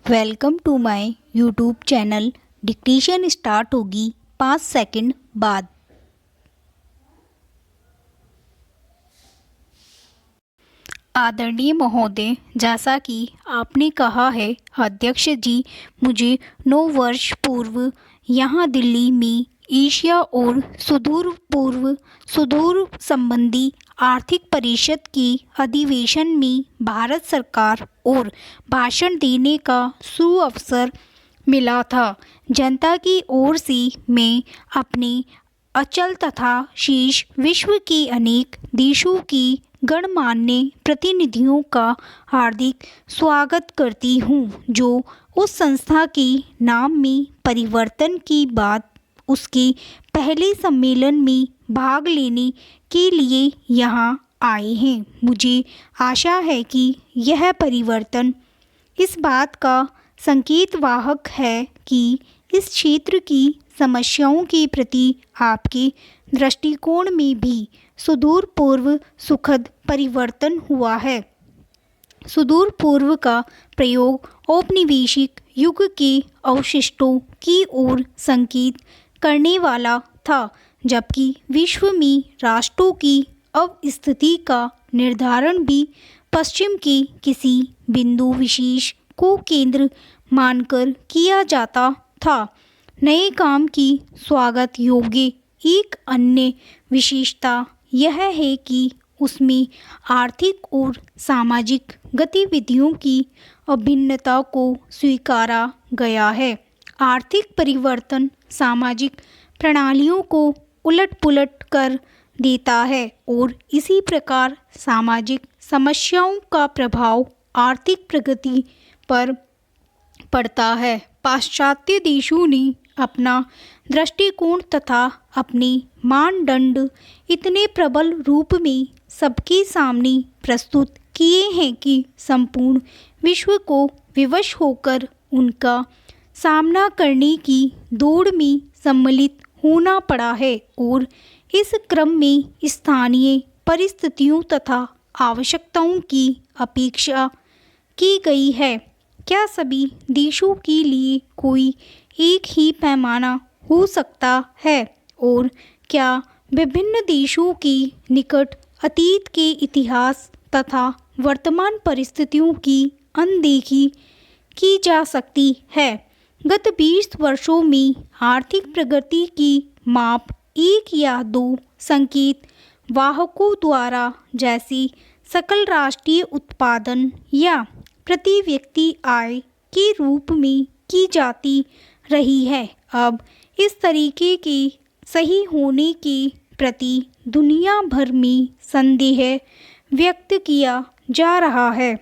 Welcome to my YouTube channel. Dictation start होगी 5 second बाद। आदरणीय महोदय, जैसा कि आपने कहा है अध्यक्ष जी, मुझे 9 वर्ष पूर्व यहाँ दिल्ली में एशिया और सुदूर संबंधी आर्थिक परिषद के अधिवेशन में भारत सरकार और भाषण देने का सुअवसर मिला था। जनता की ओर से मैं अपने अचल तथा शेष विश्व के अनेक देशों के गणमान्य प्रतिनिधियों का हार्दिक स्वागत करती हूँ, जो उस संस्था के नाम में परिवर्तन के बाद उसके पहले सम्मेलन में भाग लेने के लिए यहाँ आए हैं। मुझे आशा है कि यह परिवर्तन इस बात का संकेत वाहक है कि इस क्षेत्र की समस्याओं के प्रति आपके दृष्टिकोण में भी सुदूर पूर्व सुखद परिवर्तन हुआ है। सुदूर पूर्व का प्रयोग औपनिवेशिक युग के अवशिष्टों की ओर संकेत करने वाला था, जबकि विश्व में राष्ट्रों की अवस्थिति का निर्धारण भी पश्चिम के किसी बिंदु विशेष को केंद्र मानकर किया जाता था। नए काम की स्वागत योग्य एक अन्य विशेषता यह है कि उसमें आर्थिक और सामाजिक गतिविधियों की अभिन्नता को स्वीकारा गया है। आर्थिक परिवर्तन सामाजिक प्रणालियों को उलट-पुलट कर देता है और इसी प्रकार सामाजिक समस्याओं का प्रभाव आर्थिक प्रगति पर पड़ता है। पाश्चात्य देशों ने अपना दृष्टिकोण तथा अपने मानदंड इतने प्रबल रूप में सबके सामने प्रस्तुत किए हैं कि संपूर्ण विश्व को विवश होकर उनका सामना करने की दौड़ में सम्मिलित होना पड़ा है और इस क्रम में स्थानीय परिस्थितियों तथा आवश्यकताओं की अपेक्षा की गई है। क्या सभी देशों के लिए कोई एक ही पैमाना हो सकता है, और क्या विभिन्न देशों के निकट अतीत के इतिहास तथा वर्तमान परिस्थितियों की अनदेखी की जा सकती है? गत 20 वर्षों में आर्थिक प्रगति की माप एक या दो संकेत वाहकों द्वारा, जैसे सकल राष्ट्रीय उत्पादन या प्रति व्यक्ति आय के रूप में की जाती रही है। अब इस तरीके के सही होने के प्रति दुनिया भर में संदेह व्यक्त किया जा रहा है।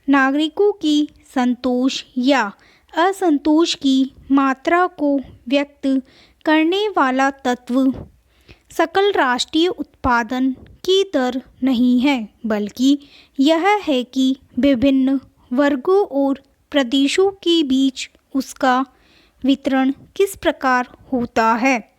नागरिकों की संतोष या असंतोष की मात्रा को व्यक्त करने वाला तत्व सकल राष्ट्रीय उत्पादन की दर नहीं है, बल्कि यह है कि विभिन्न वर्गों और प्रदेशों के बीच उसका वितरण किस प्रकार होता है,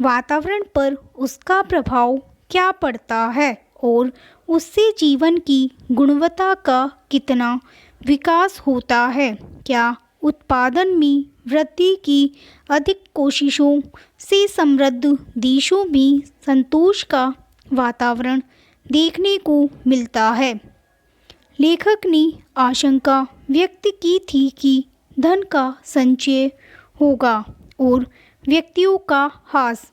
वातावरण पर उसका प्रभाव क्या पड़ता है और उससे जीवन की गुणवत्ता का कितना विकास होता है। क्या उत्पादन में वृद्धि की अधिक कोशिशों से समृद्ध देशों में संतोष का वातावरण देखने को मिलता है? लेखक ने आशंका व्यक्त की थी कि धन का संचय होगा और व्यक्तियों का ह्रास।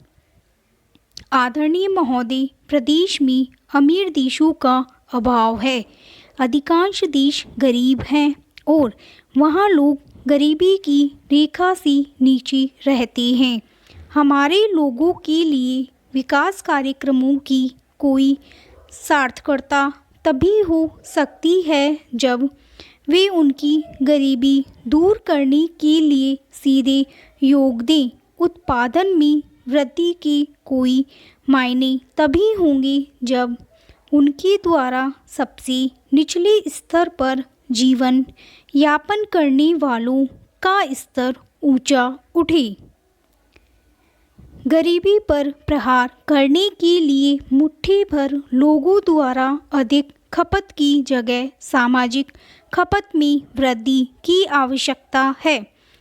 आदरणीय महोदय, प्रदेश में अमीर देशों का अभाव है। अधिकांश देश गरीब हैं और वहाँ लोग गरीबी की रेखा से नीचे रहते हैं। हमारे लोगों के लिए विकास कार्यक्रमों की कोई सार्थकता तभी हो सकती है जब वे उनकी गरीबी दूर करने के लिए सीधे योग दें। उत्पादन में वृद्धि के कोई मायने तभी होंगे जब उनके द्वारा सबसे निचले स्तर पर जीवन यापन करने वालों का स्तर ऊंचा उठे। गरीबी पर प्रहार करने के लिए मुट्ठी भर लोगों द्वारा अधिक खपत की जगह सामाजिक खपत में वृद्धि की आवश्यकता है।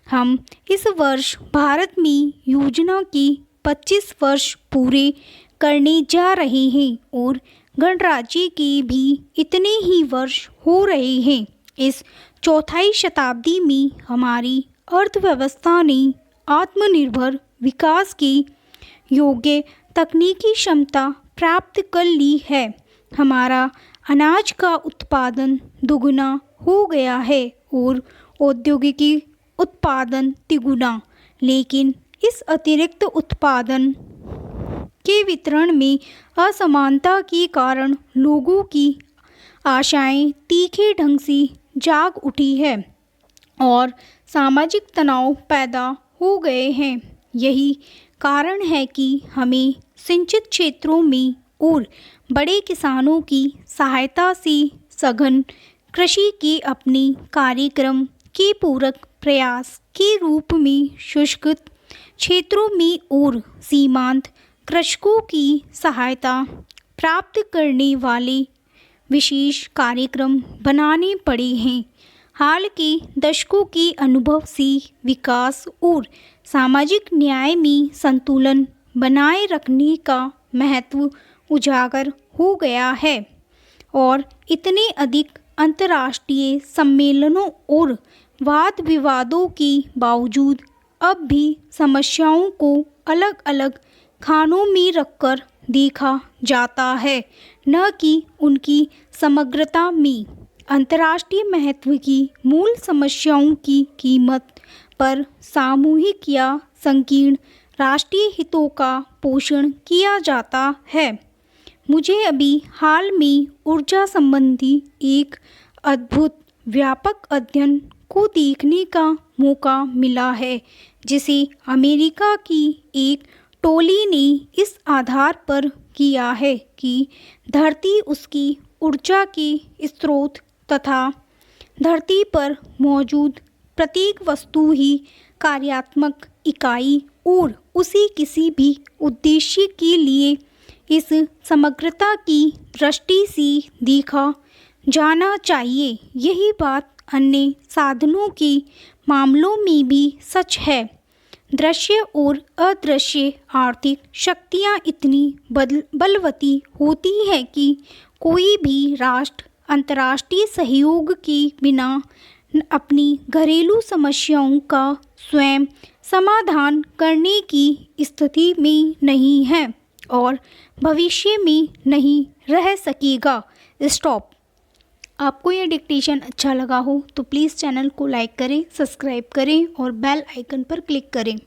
हम इस वर्ष भारत में योजना के 25 वर्ष पूरे करने जा रहे हैं और गणराज्य के भी इतने ही वर्ष हो रहे हैं। इस चौथाई शताब्दी में हमारी अर्थव्यवस्था ने आत्मनिर्भर विकास की योग्य तकनीकी क्षमता प्राप्त कर ली है। हमारा अनाज का उत्पादन दुगुना हो गया है और औद्योगिकी उत्पादन तिगुना, लेकिन इस अतिरिक्त उत्पादन के वितरण में असमानता के कारण लोगों की आशाएं तीखे ढंग से जाग उठी है और सामाजिक तनाव पैदा हो गए हैं। यही कारण है कि हमें सिंचित क्षेत्रों में और बड़े किसानों की सहायता से सघन कृषि के अपने कार्यक्रम के पूरक प्रयास के रूप में शुष्क क्षेत्रों में और सीमांत कृषकों की सहायता प्राप्त करने वाले विशेष कार्यक्रम बनाने पड़े हैं। हाल के दशकों के अनुभव से विकास और सामाजिक न्याय में संतुलन बनाए रखने का महत्व उजागर हो गया है और इतने अधिक अंतर्राष्ट्रीय सम्मेलनों और वाद विवादों के बावजूद अब भी समस्याओं को अलग अलग खानों में रखकर देखा जाता है, न कि उनकी समग्रता में। अंतर्राष्ट्रीय महत्व की मूल समस्याओं की कीमत पर सामूहिक या संकीर्ण राष्ट्रीय हितों का पोषण किया जाता है। मुझे अभी हाल में ऊर्जा संबंधी एक अद्भुत व्यापक अध्ययन को देखने का मौका मिला है, जिसे अमेरिका की एक टोली ने इस आधार पर किया है कि धरती उसकी ऊर्जा के स्रोत तथा धरती पर मौजूद प्रत्येक वस्तु ही कार्यात्मक इकाई और उसी किसी भी उद्देश्य के लिए इस समग्रता की दृष्टि से देखा जाना चाहिए। यही बात अन्य साधनों के मामलों में भी सच है। दृश्य और अदृश्य आर्थिक शक्तियाँ इतनी बलवती होती हैं कि कोई भी राष्ट्र अंतर्राष्ट्रीय सहयोग के बिना अपनी घरेलू समस्याओं का स्वयं समाधान करने की स्थिति में नहीं है और भविष्य में नहीं रह सकेगा। स्टॉप। आपको यह डिक्टेशन अच्छा लगा हो तो प्लीज़ चैनल को लाइक करें, सब्सक्राइब करें और बेल आइकन पर क्लिक करें।